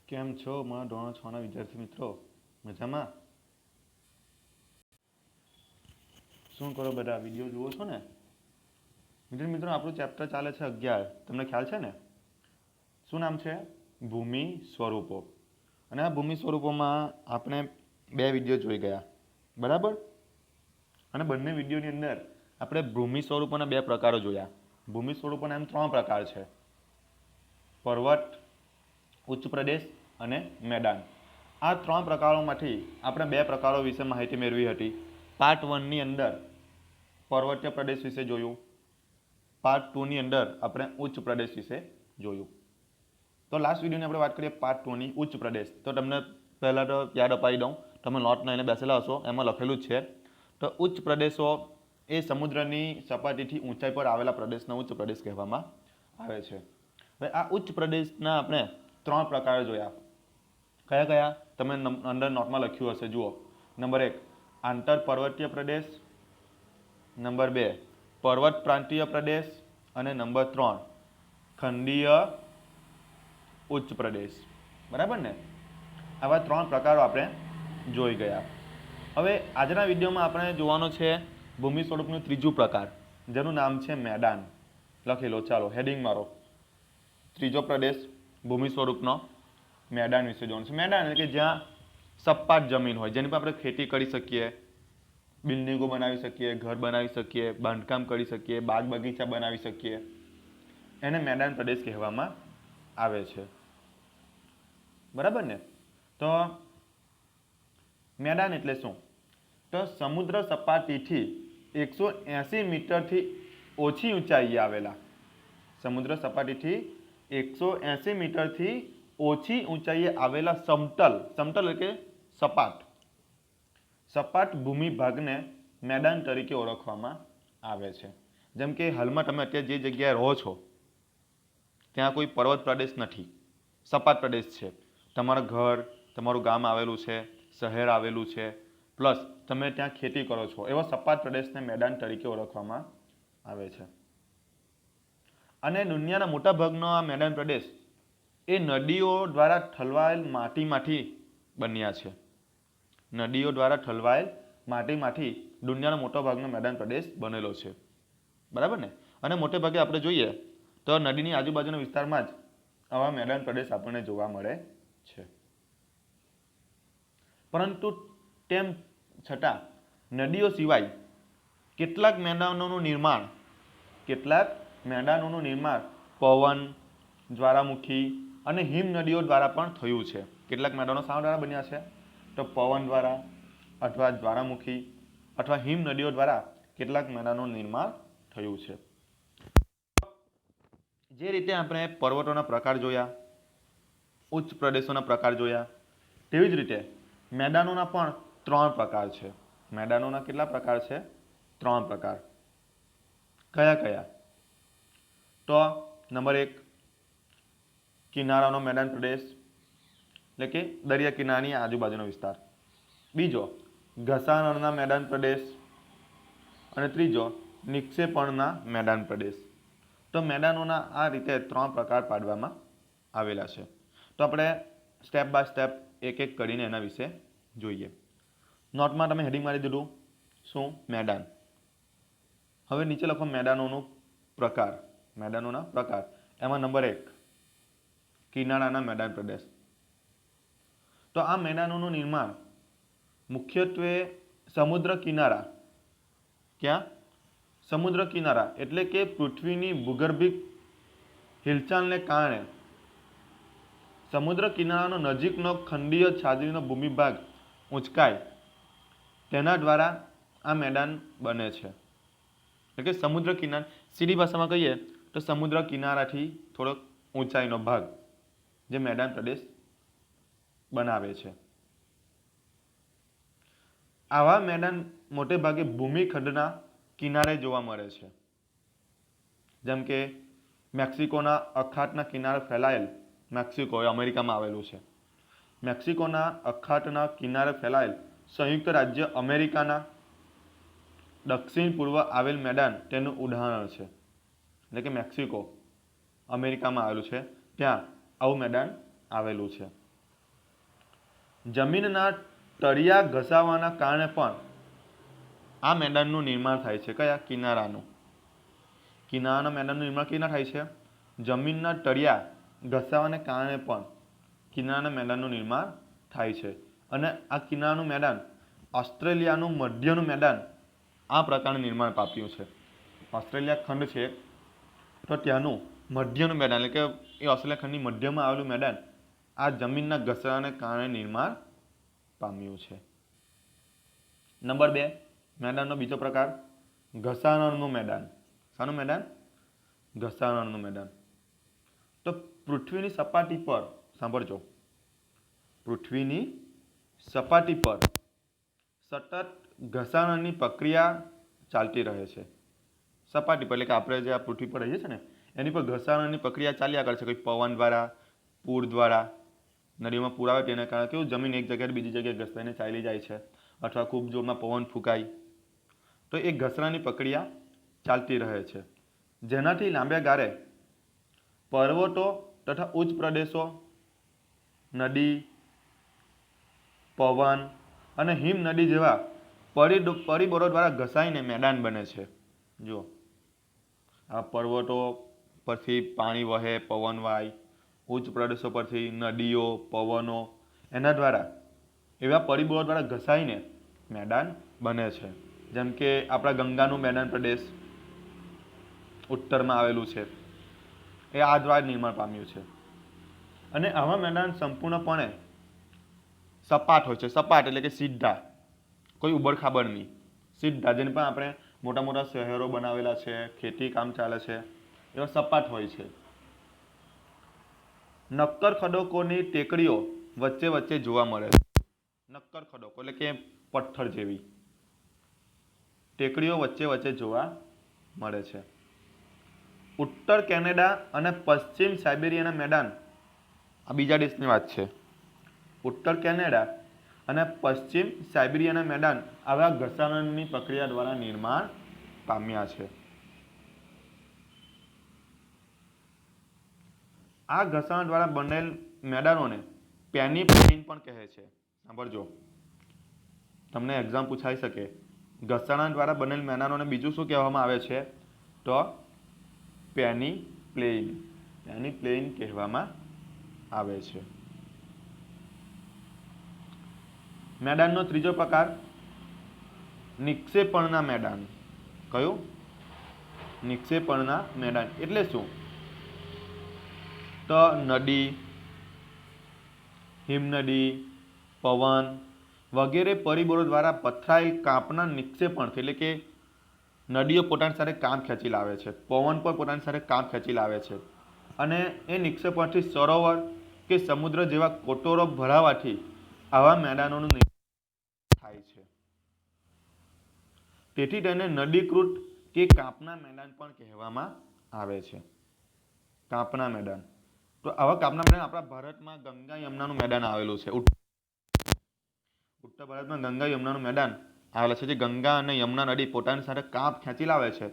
કેમ છો મારા ધોરણ 6 ના વિદ્યાર્થી મિત્રો? મજામાં? શું કરો બધા? વિડીયો જુઓ છો ને? વિદ્યાર્થી મિત્રો, આપણું ચેપ્ટર ચાલે છે 11. તમને ખ્યાલ છે ને? શું નામ છે? ભૂમિ સ્વરૂપો. અને આ ભૂમિ સ્વરૂપોમાં આપણે 2 વિડીયો જોઈ ગયા, બરાબર? અને બંને વિડીયોની અંદર આપણે ભૂમિ સ્વરૂપોના 2 પ્રકારો જોયા. ભૂમિ સ્વરૂપોના એમ 3 પ્રકાર છે: પર્વત, ઉચ્ચ પ્રદેશ અને મેદાન. આ 3 પ્રકારોમાંથી આપણે 2 પ્રકારો વિશે માહિતી મેળવી હતી. પાર્ટ 1 ની અંદર પર્વતીય પ્રદેશ વિશે જોયું, પાર્ટ 2 ની અંદર આપણે ઉચ્ચ પ્રદેશ વિશે જોયું. તો લાસ્ટ વિડીયોની આપણે વાત કરીએ પાર્ટ 2 ની ઉચ્ચ પ્રદેશ. તો તમને પહેલાં તો યાદ અપાવી દઉં, તમે નોટ લઈને બેસેલા હશો, એમાં લખેલું જ છે. તો ઉચ્ચ પ્રદેશો એ સમુદ્રની સપાટીથી ઊંચાઈ પર આવેલા પ્રદેશને ઉચ્ચ પ્રદેશ કહેવામાં આવે છે. હવે આ ઉચ્ચ પ્રદેશના આપણે 3 પ્રકાર જોયા. કયા કયા? તમે અંદર નોટમાં લખ્યું હશે, જુઓ. નંબર 1 આંતર પર્વતીય પ્રદેશ, નંબર 2 પર્વત પ્રાંતીય પ્રદેશ અને નંબર 3 ખંડીય ઉચ્ચ પ્રદેશ. બરાબર ને? આવા 3 પ્રકારો આપણે જોઈ ગયા. હવે આજના વિડીયોમાં આપણે જોવાનો છે ભૂમિ સ્વરૂપનું ત્રીજું પ્રકાર, જેનું નામ છે મેદાન. લખી લો, ચાલો હેડિંગ મારો. ત્રીજો પ્રદેશ ભૂમિ સ્વરૂપનો મેદાન વિશે જોવાનું છે. મેદાન એટલે કે જ્યાં સપાટ જમીન હોય, જેની પર આપણે ખેતી કરી શકીએ, બિલ્ડિંગો બનાવી શકીએ, ઘર બનાવી શકીએ, બાંધકામ કરી શકીએ, બાગ બગીચા બનાવી શકીએ, એને મેદાન પ્રદેશ કહેવામાં આવે છે. બરાબર ને? તો મેદાન એટલે શું? તો સમુદ્ર સપાટીથી 180 મીટરથી ઓછી ઊંચાઈએ આવેલા, સમુદ્ર સપાટીથી 180 મીટરથી ઓછી ઊંચાઈએ આવેલા સમતલ એટલે કે સપાટ ભૂમિ ભાગને મેદાન તરીકે ઓળખવામાં આવે છે. જેમ કે હાલમાં તમે અત્યારે જે જગ્યાએ રહો છો ત્યાં કોઈ પર્વત પ્રદેશ નથી, સપાટ પ્રદેશ છે. તમારું ઘર, તમારું ગામ આવેલું છે, શહેર આવેલું છે, પ્લસ તમે ત્યાં ખેતી કરો છો, એવા સપાટ પ્રદેશને મેદાન તરીકે ઓળખવામાં આવે છે. અને દુનિયાના મોટા ભાગનો આ મેદાન પ્રદેશ એ નદીઓ દ્વારા ઠલવાયેલ માટીમાંથી બન્યા છે. નદીઓ દ્વારા ઠલવાયેલ માટીમાંથી દુનિયાનો મોટા ભાગનો મેદાન પ્રદેશ બનેલો છે. બરાબર ને? અને મોટે ભાગે આપણે જોઈએ તો નદીની આજુબાજુના વિસ્તારમાં જ આવા મેદાન પ્રદેશ આપણને જોવા મળે છે. પરંતુ તેમ છતાં નદીઓ સિવાય કેટલાક મેદાનોનું નિર્માણ પવન, જ્વાળામુખી અને હિમ નદીઓ દ્વારા પણ થયું છે. કેટલાક મેદાનો શા દ્વારા બન્યા છે? તો પવન દ્વારા અથવા જ્વાળામુખી અથવા હિમ નદીઓ દ્વારા કેટલાક મેદાનોનું નિર્માણ થયું છે. જે રીતે આપણે પર્વતોના પ્રકાર જોયા, ઉચ્ચ પ્રદેશોના પ્રકાર જોયા, તેવી જ રીતે મેદાનોના પણ 3 પ્રકાર છે. મેદાનોના કેટલા પ્રકાર છે? 3 પ્રકાર. કયા કયા? તો નંબર 1 કિનારાનો મેદાન પ્રદેશ એટલે કે દરિયા કિનારાની આજુબાજુનો વિસ્તાર. બીજો ઘસારણના મેદાન પ્રદેશ. અને ત્રીજો નિક્ષેપણના મેદાન પ્રદેશ. તો મેદાનોના આ રીતે 3 પ્રકાર પાડવામાં આવેલા છે. તો આપણે સ્ટેપ બાય સ્ટેપ એક એક કરીને એના વિશે જોઈએ. નોટમાં તમે હેડિંગ મારી દીધું, શું? મેદાન. હવે નીચે લખો મેદાનોના પ્રકાર. એમાં નંબર 1 કિનારાના મેદાન પ્રદેશ. તો આ મેદાનોનું નિર્માણ મુખ્યત્વે સમુદ્ર કિનારા, ક્યાં? સમુદ્ર કિનારા એટલે કે પૃથ્વીની ભૂગર્ભિક હિલચાલને કારણે સમુદ્ર કિનારાનો નજીકનો ખંડીય છાજલીનો ભૂમિભાગ ઊંચકાય તેના દ્વારા આ મેદાન બને છે. એટલે કે સમુદ્ર કિનારા, સીધી ભાષામાં કહીએ તો સમુદ્ર કિનારાથી થોડોક ઊંચાઈનો ભાગ જે મેદાન પ્રદેશ બનાવે છે. આવા મેદાન મોટે ભાગે ભૂમિખંડના કિનારે જોવા મળે છે. જેમ કે મેક્સિકોના અખાતના કિનારે ફેલાયેલ, મેક્સિકો એ અમેરિકામાં આવેલું છે, મેક્સિકોના અખાતના કિનારે ફેલાયેલ સંયુક્ત રાજ્ય અમેરિકાના દક્ષિણ પૂર્વ આવેલ મેદાન તેનું ઉદાહરણ છે. એટલે કે મેક્સિકો અમેરિકામાં આવેલું છે, ત્યાં આવું મેદાન આવેલું છે. જમીનના તળિયા ઘસાવાના કારણે પણ આ મેદાનનું નિર્માણ થાય છે. કયા? કિનારાનું. કિનારાના મેદાનનું નિર્માણ કેના થાય છે? જમીનના તળિયા ઘસાવાને કારણે પણ કિનારાના મેદાનનું નિર્માણ થાય છે. અને આ કિનારાનું મેદાન ઓસ્ટ્રેલિયાનું મધ્યનું મેદાન આ પ્રકારનું નિર્માણ પામ્યું છે. ઓસ્ટ્રેલિયા ખંડ છે તો ત્યાંનું મધ્યનું મેદાન એટલે કે એ ઓસ્ટ્રેલિયા ખંડની મધ્યમાં આવેલું મેદાન આ જમીનના ઘસરાને કારણે નિર્માણ પામ્યું છે. નંબર 2, મેદાનનો બીજો પ્રકાર ઘસારણનું મેદાન. શાનું મેદાન? ઘસારણનું મેદાન. તો પૃથ્વીની સપાટી પર, સાંભળજો, પૃથ્વીની સપાટી પર સતત ઘસારણની પ્રક્રિયા ચાલતી રહે છે. સપાટી પર એટલે કે આપણે જે આ પૃથ્વી પર રહીએ છીએ ને એની પર ઘસારણની પ્રક્રિયા ચાલ્યા કરે છે. કોઈ પવન દ્વારા, પૂર દ્વારા, નદીમાં પૂર આવે તેના કારણે કેવું જમીન એક જગ્યાએ બીજી જગ્યાએ ઘસાઈને ચાલી જાય છે, અથવા ખૂબ જોરમાં પવન ફૂંકાય તો એ ઘસરાની પ્રક્રિયા ચાલતી રહે છે, જેનાથી લાંબા ગાળે પર્વતો તથા ઉચ્ચ પ્રદેશો, નદી, પવન અને હિમ નદી જેવા પરિબળો દ્વારા ઘસાઈને મેદાન બને છે. જો આ પર્વતો પરથી પાણી વહે, પવન વાય, ઉચ્ચ પ્રદેશો પરથી નદીઓ, પવનો, એના દ્વારા એવા પરિબળો દ્વારા ઘસાઈને મેદાન બને છે. જેમ કે આપણા ગંગાનું મેદાન પ્રદેશ ઉત્તરમાં આવેલું છે, એ આ દ્વારા નિર્માણ પામ્યું છે. અને આવા મેદાન સંપૂર્ણપણે સપાટ હોય છે. સપાટ એટલે કે સીધા, કોઈ ઉબડ-ખાબડ નહીં, સીધા. જેને પણ આપણે મોટા મોટા શહેરો બનાવેલા છે, ખેતી કામ ચાલે છે, એવા સપાટ હોય છે. નક્કર ખડકોની ટેકરીઓ વચ્ચે વચ્ચે જોવા મળે છે. નક્કર ખડકો એટલે કે પથ્થર જેવી ટેકરીઓ વચ્ચે વચ્ચે જોવા મળે છે. ઉત્તર કેનેડા અને પશ્ચિમ સાઇબેરિયાના મેદાન, આ બીજા દેશની વાત છે. ઉત્તર કેનેડા અને પશ્ચિમ સાઇબેરિયાના મેદાન આવા ઘસારણની પ્રક્રિયા દ્વારા નિર્માણ પામ્યા છે. આ ઘસારણ દ્વારા બનેલ મેદાનોને પેનીપ્લેન પણ કહે છે. સાંભળજો, તમને એક્ઝામ પૂછાઈ શકે. ઘસારણ દ્વારા બનેલ મેદાનોને બીજું શું કહેવામાં આવે છે? તો પેનીપ્લેન. પેનીપ્લેન કહેવામાં આવે છે. મેદાનનો ત્રીજો પ્રકાર નિક્ષેપણના મેદાન. કયું? નિક્ષેપણના મેદાન એટલે શું? તો નદી, હિમનદી, પવન વગેરે પરિબળો દ્વારા પથરાયેલ કાંપના નિક્ષેપણથી, એટલે કે નદીઓ પોતાની સાથે કાંપ ખેંચી લાવે છે, પવન પણ પોતાની સાથે કાંપ ખેંચી લાવે છે, અને એ નિક્ષેપણથી સરોવર કે સમુદ્ર જેવા કોટોરો ભરાવાથી આવા મેદાનોનું થાય છે. તેથી તેને નદીકૃત કે કાંપના મેદાન પણ કહેવામાં આવે છે. કાંપના મેદાન. તો આવા કાંપના મેદાન આપણા ભારતમાં ગંગા યમુનાનું મેદાન આવેલું છે. ઉત્તર ભારતમાં ગંગા યમુનાનું મેદાન આવેલા છે. જે ગંગા અને યમુના નદી પોતાની સાથે કાંપ ખેંચી લાવે છે,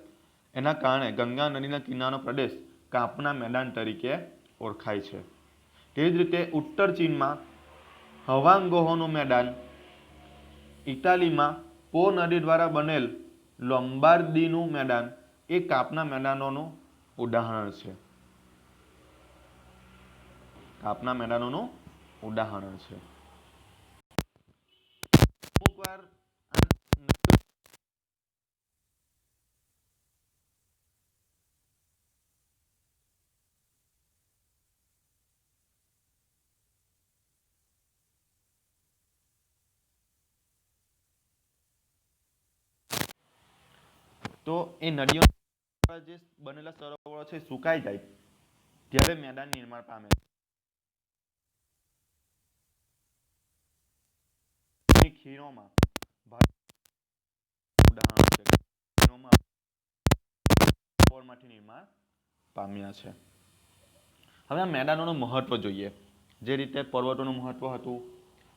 એના કારણે ગંગા નદીના કિનારાનો પ્રદેશ કાંપના મેદાન તરીકે ઓળખાય છે. તેવી જ રીતે ઉત્તર ચીનમાં હવાંગોહોનું મેદાન, ઇટાલીમાં પો નદી દ્વારા બનેલ લોમ્બાર્દીનું મેદાન એ કાંપના મેદાનોનું ઉદાહરણ છે. કાંપના મેદાનોનું ઉદાહરણ છે. અમુક વાર તો એ નદીઓ જે બનેલા સરોવરો છે સુકાઈ જાય ત્યારે મેદાન નિર્માણ પામે છે. ખીણોમાં નિર્માણ પામ્યા છે. હવે આ મેદાનોનું મહત્વ જોઈએ. જે રીતે પર્વતોનું મહત્વ હતું,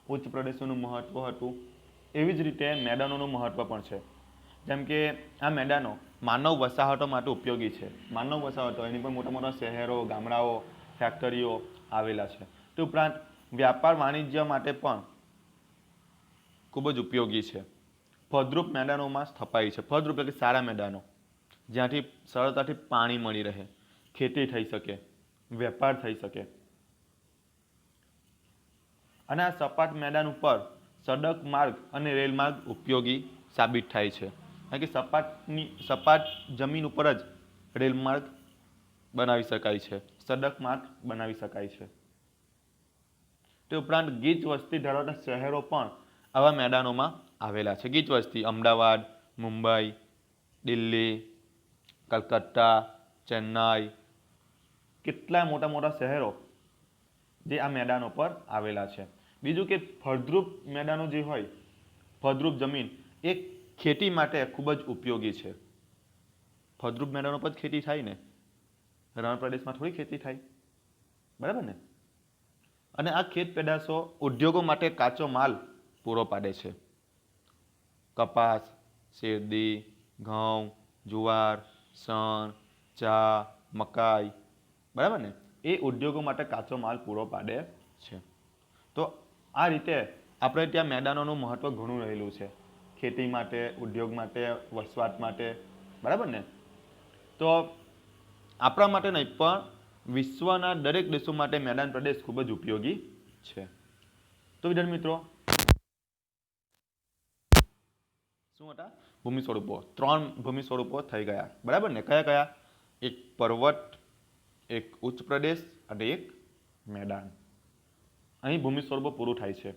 ઉચ્ચ પ્રદેશોનું મહત્વ હતું, એવી જ રીતે મેદાનોનું મહત્વ પણ છે. જેમ કે આ મેદાનો માનવ વસાહતો માટે ઉપયોગી છે. માનવ વસાહતો એની પર મોટા મોટા શહેરો, ગામડાઓ, ફેક્ટરીઓ આવેલા છે. તે ઉપરાંત વ્યાપાર વાણિજ્ય માટે પણ ખૂબ જ ઉપયોગી છે. ફળદ્રુપ મેદાનોમાં સ્થપાય છે. ફળદ્રુપ એટલે કે સારા મેદાનો, જ્યાંથી સરળતાથી પાણી મળી રહે, ખેતી થઈ શકે, વેપાર થઈ શકે. અને આ સપાટ મેદાન ઉપર સડક માર્ગ અને રેલ માર્ગ ઉપયોગી સાબિત થાય છે. કારણ કે સપાટ જમીન ઉપર જ રેલ માર્ગ બનાવી શકાય છે, સડક માર્ગ બનાવી શકાય છે. તે ઉપરાંત ગીચ વસ્તી ધરાવતા શહેરો પણ આવા મેદાનોમાં આવેલા છે. ગીચ વસ્તી અમદાવાદ, મુંબઈ, દિલ્હી, કલકત્તા, ચેન્નાઈ, કેટલા મોટા મોટા શહેરો જે આ મેદાનો પર આવેલા છે. બીજું કે ફળદ્રુપ મેદાનો જે હોય, ફળદ્રુપ જમીન એ ખેતી માટે ખૂબ જ ઉપયોગી છે. ફળદ્રુપ મેદાનો પર જ ખેતી થાય ને, રણ પ્રદેશમાં થોડી ખેતી થાય, બરાબર ને? અને આ ખેત પેદાશો ઉદ્યોગો માટે કાચો માલ પૂરો પાડે છે. કપાસ, શેરડી, ઘઉં, જુવાર, શણ, ચા, મકાઈ, બરાબર ને? એ ઉદ્યોગો માટે કાચો માલ પૂરો પાડે છે. તો આ રીતે આપણે ત્યાં મેદાનોનું મહત્વ ઘણું રહેલું છે, ખેતી માટે, ઉદ્યોગ માટે, વસવાટ માટે, બરાબર ને? તો આપણા માટે નહીં પણ વિશ્વના દરેક દેશો માટે મેદાન પ્રદેશ ખૂબ જ ઉપયોગી છે. તો વિદ્યાર્થી મિત્રો, શું હતા? ભૂમિ સ્વરૂપો. 3 ભૂમિ સ્વરૂપો થઈ ગયા, બરાબર ને? કયા કયા? એક પર્વત, એક ઉચ્ચ પ્રદેશ અને એક મેદાન. અહીં ભૂમિ સ્વરૂપો પૂરું થાય છે.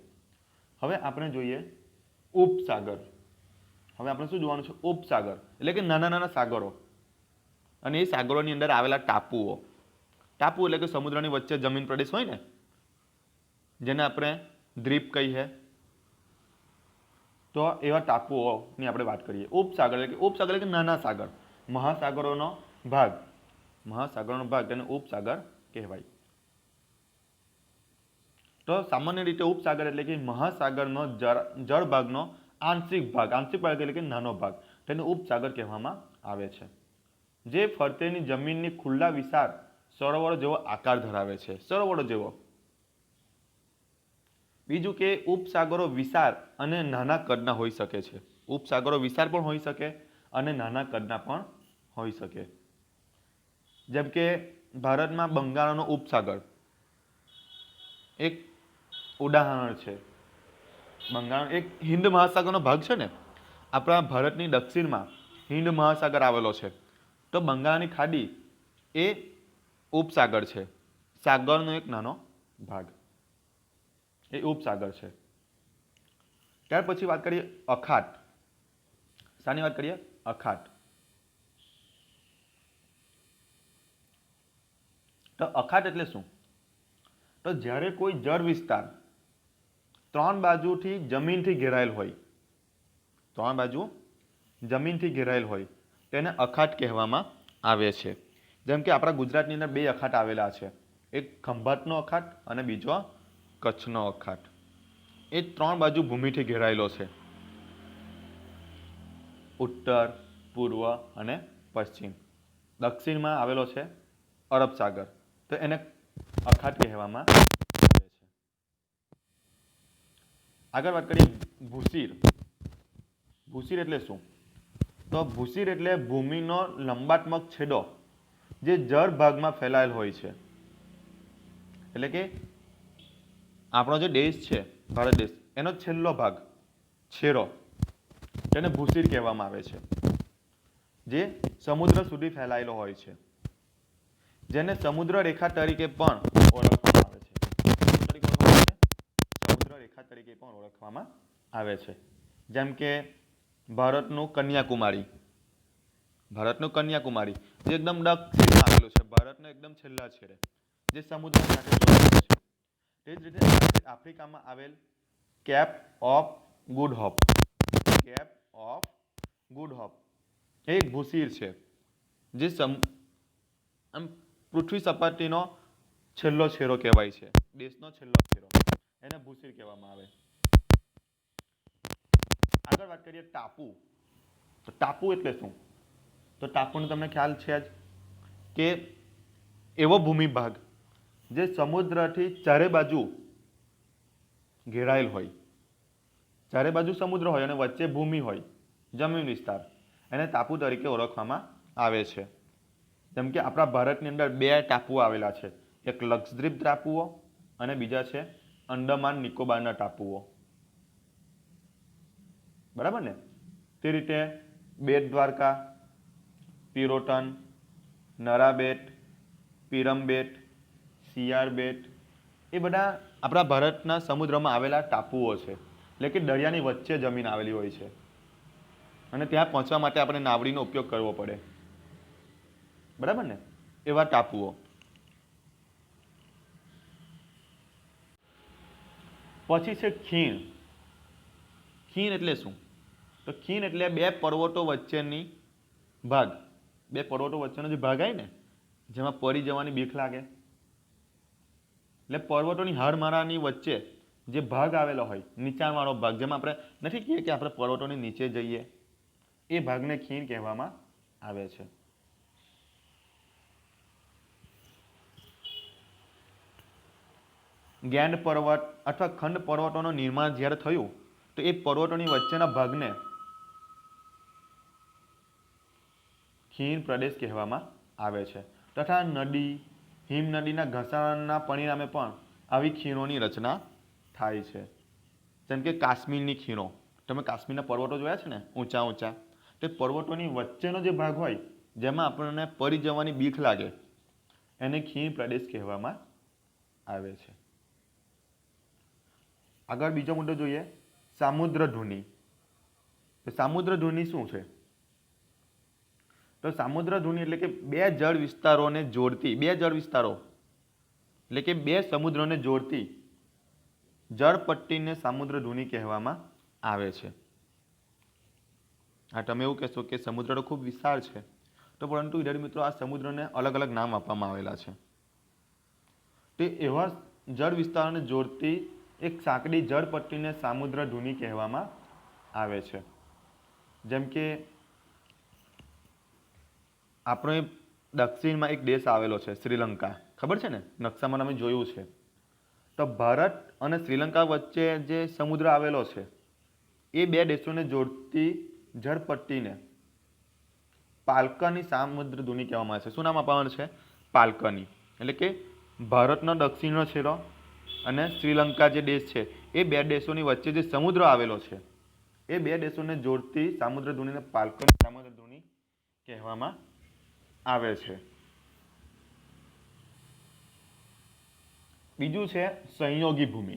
હવે આપણે જોઈએ ઉપસાગર. હવે આપણે શું જોવાનું છે? ઉપસાગર એટલે કે નાના નાના સાગરો અને એ સાગરોની અંદર આવેલા ટાપુઓ. ટાપુ એટલે કે સમુદ્રની વચ્ચે જમીન પ્રદેશ હોય ને, જેને આપણે દ્વીપ કહીએ, તો એવા ટાપુઓની આપણે વાત કરીએ. ઉપસાગર એટલે કે નાના સાગર, મહાસાગરોનો ભાગ, મહાસાગરોનો ભાગ તેને ઉપસાગર કહેવાય. તો સામાન્ય રીતે ઉપસાગર એટલે કે મહાસાગરનો જળ ભાગનો આંશિક ભાગ એટલે કે નાનો ભાગ, તેને ઉપસાગર કહેવામાં આવે છે. જે ફરતેની જમીનની ખુલ્લા વિશાળ સરોવરો જેવો આકાર ધરાવે છે, સરોવરો જેવો. બીજું કે ઉપસાગરો વિશાળ અને નાના કદના હોઈ શકે છે. ઉપસાગરો વિશાળ પણ હોઈ શકે અને નાના કદના પણ હોઈ શકે. જેમ કે ભારતમાં બંગાળનો ઉપસાગર એક ઉદાહરણ છે. બંગાળ એક હિન્દ મહાસાગરનો ભાગ છે ને. આપણા ભારતની દક્ષિણમાં હિન્દ મહાસાગર આવેલો છે, તો બંગાળની ખાડી એ ઉપસાગર છે, સાગરનો એક નાનો ભાગ, એ ઉપસાગર છે. ત્યાર પછી વાત કરીએ અખાત. શાની વાત કરીએ? અખાત. તો અખાત એટલે શું? તો જ્યારે કોઈ જળ વિસ્તાર 3 બાજુથી જમીનથી ઘેરાયેલ હોય, 3 બાજુ જમીનથી ઘેરાયેલ હોય, તેને અખાત કહેવામાં આવે છે. જેમ કે આપણા ગુજરાતની અંદર 2 અખાત આવેલા છે, એક ખંભાતનો અખાત અને બીજો કચ્છનો અખાત. એ 3 બાજુ ભૂમિથી ઘેરાયેલો છે, ઉત્તર, પૂર્વ અને પશ્ચિમ. દક્ષિણમાં આવેલો છે અરબ સાગર, તો એને અખાત કહેવામાં આવે છે. આગળ વાત કરીએ ભૂશીર. ભૂશીર એટલે શું? તો ભૂશીર એટલે ભૂમિનો લંબાત્મક છેડો જે જળ ભાગમાં ફેલાયેલ હોય છે. એટલે કે આપણો જે દેશ છે ભારત દેશ, એનો છેલ્લો ભાગ, છેડો, તેને ભૂશીર કહેવામાં આવે છે, જે સમુદ્ર સુધી ફેલાયેલો હોય છે, જેને સમુદ્ર રેખા તરીકે પણ ઓળખવામાં આવે છે. સમુદ્ર રેખા તરીકે પણ ઓળખવામાં આવે છે. જેમ કે ભારતનું કન્યાકુમારી, જે એકદમ દક્ષિણમાં આવેલું છે, ભારતના એકદમ છેલ્લા છેડે, જે સમુદ્ર સાથે જોડાયેલું છે. તે જ રીતે આફ્રિકામાં આવેલ કેપ ઓફ ગુડ હોપ, એ એક ભૂશીર છે, જે આમ પૃથ્વી સપાટીનો છેલ્લો છેડો કહેવાય છે, દેશનો છેલ્લો છેડો, એને ભૂશીર કહેવામાં આવે. આગળ વાત કરીએ ટાપુ. તો ટાપુ એટલે શું? તો ટાપુનો તમને ખ્યાલ છે જ કે એવો ભૂમિભાગ જે સમુદ્રથી ચારે બાજુ ઘેરાયેલ હોય, ચારે બાજુ સમુદ્ર હોય અને વચ્ચે ભૂમિ હોય, જમીન વિસ્તાર, એને ટાપુ તરીકે ઓળખવામાં આવે છે. જેમ કે આપણા ભારતની અંદર 2 ટાપુઓ આવેલા છે, એક લક્ષદ્વીપ ટાપુઓ અને બીજા છે અંડમાન નિકોબારના ટાપુઓ. બરાબર ને? તે રીતે બેટ દ્વારકા, પિરોટન, નરાબેટ, પીરમબેટ, સિયાર બેટ, એ બધા આપણા ભારતના સમુદ્રમાં આવેલા ટાપુઓ છે. એટલે કે દરિયાની વચ્ચે જમીન આવેલી હોય છે અને ત્યાં પહોંચવા માટે આપણે નાવડીનો ઉપયોગ કરવો પડે. બરાબર ને? એવા ટાપુઓ. પછી છે ખીણ. ખીણ એટલે શું? તો ખીણ એટલે 2 પર્વતો વચ્ચેની ભાગ. 2 પર્વતો વચ્ચેનો જે ભાગ આવે ને, જેમાં પડી જવાની બીક લાગે, એટલે પર્વતોની હારમાળાની વચ્ચે જે ભાગ આવેલો હોય, નીચાણવાળો ભાગ, જેમાં આપણે નથી કહીએ કે આપણે પર્વતોની નીચે જઈએ, એ ભાગને ખીણ કહેવામાં આવે છે. ગેન્ડ પર્વત અથવા ખંડ પર્વતોનું નિર્માણ જ્યારે થયું તો એ પર્વતોની વચ્ચેના ભાગને ખીણ પ્રદેશ કહેવામાં આવે છે. તથા નદી, હિમ નદીના ઘસાણના પરિણામે પણ આવી ખીણોની રચના થાય છે. જેમ કે કાશ્મીરની ખીણો. તમે કાશ્મીરના પર્વતો જોયા છે ને, ઊંચા ઊંચા, તે પર્વતોની વચ્ચેનો જે ભાગ હોય જેમાં આપણને પડી જવાની બીક લાગે, એને ખીણ પ્રદેશ કહેવામાં આવે છે. આગળ બીજો મુદ્દો જોઈએ, સામુદ્રધુની. તો સામુદ્રધુની શું છે? તો સામુદ્રધુની એટલે કે 2 જળ વિસ્તારોને જોડતી, 2 જળ વિસ્તારો એટલે કે 2 સમુદ્રોને જોડતી જળપટ્ટીને સામુદ્રધુની કહેવામાં આવે છે. આ તમે એવું કહેશો કે સમુદ્ર તો ખૂબ વિશાળ છે, તો પરંતુ વિદ્યાર્થી મિત્રો આ સમુદ્રને અલગ અલગ નામ આપવામાં આવેલા છે. તે એવા જળ વિસ્તારોને જોડતી એક સાંકડી જળપટ્ટીને સામુદ્રધુની કહેવામાં આવે છે. જેમ કે આપણે દક્ષિણમાં એક દેશ આવેલો છે શ્રીલંકા, ખબર છે ને? નકશામાં તમે જોયું છે. તો ભારત અને શ્રીલંકા વચ્ચે જે સમુદ્ર આવેલો છે એ 2 દેશોને જોડતી જળપટ્ટીને પાલકની સામુદ્રધુની કહેવામાં આવે છે. શું નામ આપવાનું છે? પાલકની. એટલે કે ભારતનો દક્ષિણનો છેડો અને શ્રીલંકા જે દેશ છે એ 2 દેશોની વચ્ચે જે સમુદ્ર આવેલો છે એ 2 દેશોને જોડતી સામુદ્રધુનીને પાલકની સામુદ્રધુની કહેવામાં આવે છે. બીજું છે સંયોગી ભૂમિ.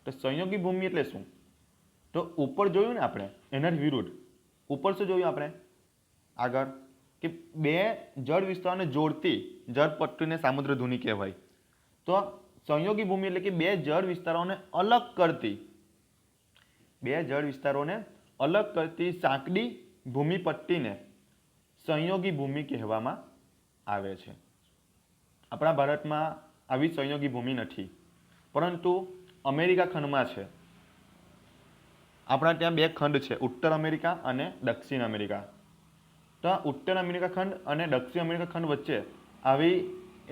તો સંયોગી ભૂમિ એટલે શું? તો ઉપર જોયું ને આપણે, એના વિરુદ્ધ ઉપર શું જોયું આપણે? આગળ કે 2 જળ વિસ્તારોને જોડતી જળપટ્ટીને સામુદ્રધુની કહેવાય. તો સંયોગી ભૂમિ એટલે કે 2 જળ વિસ્તારોને અલગ કરતી, 2 જળ વિસ્તારોને અલગ કરતી સાંકડી ભૂમિપટ્ટીને સંયોગી ભૂમિ કહેવામાં આવે છે. આપણા ભારતમાં આવી સંયોગી ભૂમિ નથી, પરંતુ અમેરિકા ખંડમાં છે. આપણા ત્યાં 2 ખંડ છે, ઉત્તર અમેરિકા અને દક્ષિણ અમેરિકા. તો ઉત્તર અમેરિકા ખંડ અને દક્ષિણ અમેરિકા ખંડ વચ્ચે આવી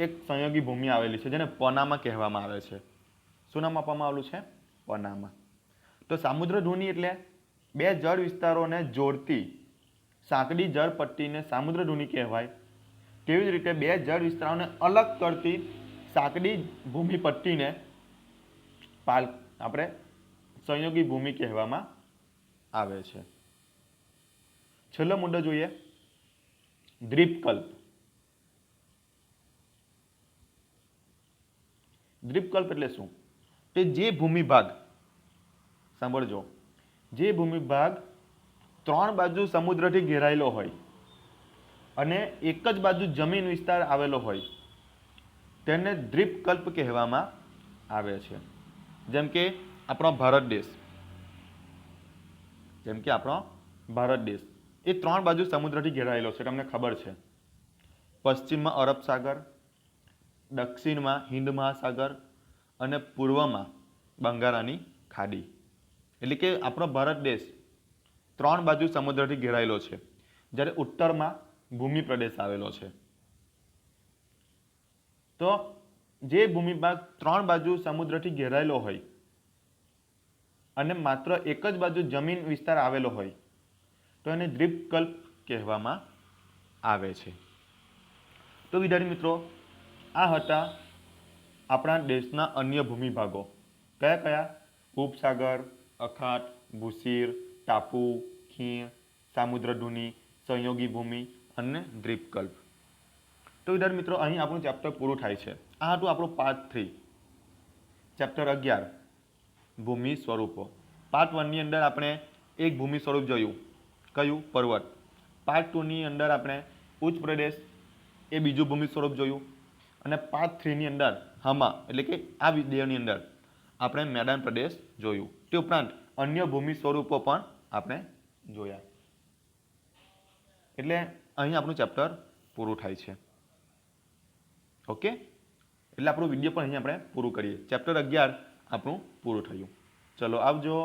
એક સંયોગી ભૂમિ આવેલી છે, જેને પનામા કહેવામાં આવે છે. શું નામ આપવામાં આવેલું છે? પનામા. તો સામુદ્રધુની એટલે 2 જળ વિસ્તારોને જોડતી સાંકડી જળપટ્ટીને સામુદ્રધુની કહેવાય. તેવી જ રીતે 2 જળ વિસ્તારોને અલગ કરતી સાંકડી ભૂમિપટ્ટીને આપણે સંયોગી ભૂમિ કહેવામાં આવે છે. છેલ્લો મુદ્દો જોઈએ, દ્વીપકલ્પ. દ્વીપકલ્પ એટલે શું? તે જે ભૂમિભાગ, સાંભળજો, જે ભૂમિભાગ 3 બાજુ સમુદ્રથી ઘેરાયેલો હોય અને એક જ બાજુ જમીન વિસ્તાર આવેલો હોય તેને દ્વીપકલ્પ કહેવામાં આવે છે. જેમ કે આપણો ભારત દેશ, એ 3 બાજુ સમુદ્રથી ઘેરાયેલો છે, તમને ખબર છે. પશ્ચિમમાં અરબ સાગર, દક્ષિણમાં હિન્દ મહાસાગર અને પૂર્વમાં બંગાળાની ખાડી. એટલે કે આપણો ભારત દેશ 3 બાજુ સમુદ્રથી ઘેરાયેલો છે, જ્યારે ઉત્તરમાં ભૂમિ પ્રદેશ આવેલો છે. તો જે ભૂમિભાગ 3 બાજુ સમુદ્રથી ઘેરાયેલો હોય અને માત્ર એક જ બાજુ જમીન વિસ્તાર આવેલો હોય તો એને દ્વીપકલ્પ કહેવામાં આવે છે. તો વિદ્યાર્થી મિત્રો, આ હતા આપણા દેશના અન્ય ભૂમિભાગો. કયા કયા? ઉપસાગર, અખાત, ભૂશીર, ટાપુ, ખીણ, સામુદ્રધુની, સંયોગી ભૂમિ અને દ્વીપકલ્પ. તો વિદ્યાર્થી મિત્રો, અહીં આપણું ચેપ્ટર પૂરું થાય છે. આ હતું આપણું પાર્ટ 3, ચેપ્ટર 11, ભૂમિ સ્વરૂપો. પાર્ટ 1 ની અંદર આપણે એક ભૂમિ સ્વરૂપ જોયું, કયું? પર્વત. પાર્ટ 2 ની અંદર આપણે ઉચ્ચ પ્રદેશ એ બીજું ભૂમિ સ્વરૂપ જોયું અને પાર્ટ 3 ની અંદર હમા એટલે કે આ વિડીયોની અંદર આપણે મેદાન પ્રદેશ જોયું. તે ઉપરાંત અન્ય ભૂમિ સ્વરૂપો પણ આપણે જોયા. એટલે અહીં આપણું ચેપ્ટર પૂરું થાય છે. ઓકે, એટલે આપણું વિડીયો પણ અહીં આપણે પૂરું કરીએ. ચેપ્ટર 11 આપણું પૂરું થયું. ચલો આવજો.